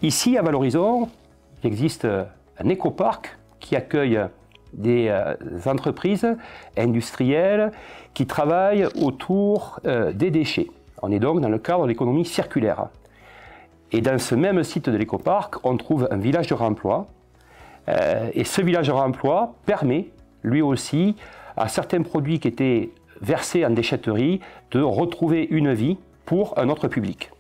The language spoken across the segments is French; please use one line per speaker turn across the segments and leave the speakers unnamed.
Ici, à Valorizon, il existe un écoparc qui accueille des entreprises industrielles qui travaillent autour des déchets. On est donc dans le cadre de l'économie circulaire. Et dans ce même site de l'écoparc, on trouve un village de réemploi. Et ce village de réemploi permet, lui aussi, à certains produits qui étaient versés en déchetterie, de retrouver une vie pour un autre public.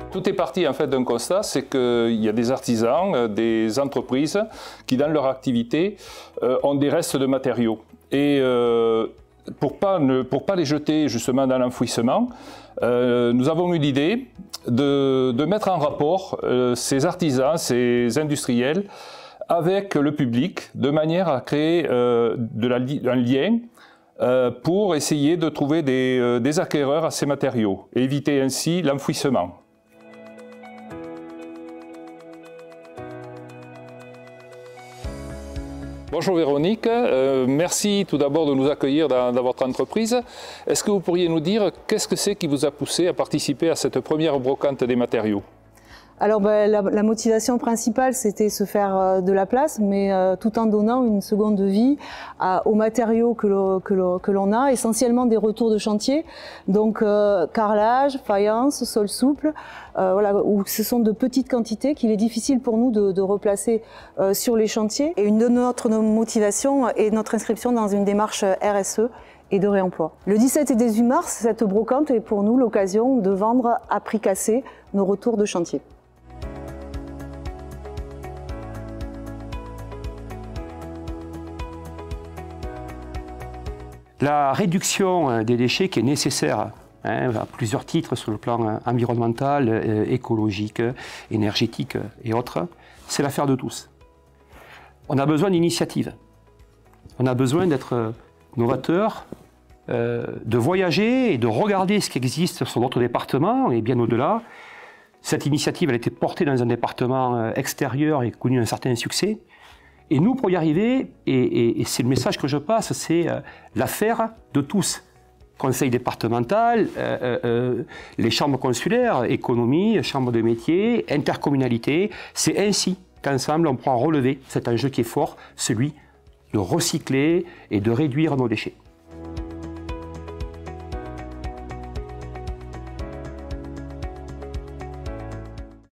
Tout est parti en fait d'un constat, c'est qu'il y a des artisans, des entreprises qui dans leur activité ont des restes de matériaux. Et pour pas les jeter justement dans l'enfouissement, nous avons eu l'idée de mettre en rapport ces artisans, ces industriels avec le public, de manière à créer un lien pour essayer de trouver des acquéreurs à ces matériaux et éviter ainsi l'enfouissement. Bonjour Véronique, merci tout d'abord de nous accueillir dans votre entreprise. Est-ce que vous pourriez nous dire qu'est-ce que c'est qui vous a poussé à participer à cette première brocante des matériaux?
Alors la motivation principale, c'était se faire de la place, mais tout en donnant une seconde vie aux matériaux que l'on a, essentiellement des retours de chantier, donc carrelage, faïence, sol souple, voilà, où ce sont de petites quantités qu'il est difficile pour nous de replacer sur les chantiers. Et une de notre motivation est notre inscription dans une démarche RSE et de réemploi. Le 17 et 18 mars, cette brocante est pour nous l'occasion de vendre à prix cassé nos retours de chantier.
La réduction des déchets qui est nécessaire à plusieurs titres sur le plan environnemental, écologique, énergétique et autres, c'est l'affaire de tous. On a besoin d'initiatives. On a besoin d'être novateur, de voyager et de regarder ce qui existe sur notre département et bien au-delà. Cette initiative, elle a été portée dans un département extérieur et connu un certain succès. Et nous, pour y arriver, et c'est le message que je passe, c'est l'affaire de tous. Conseil départemental, les chambres consulaires, économie, chambres de métiers, intercommunalité. C'est ainsi qu'ensemble, on pourra relever cet enjeu qui est fort, celui de recycler et de réduire nos déchets.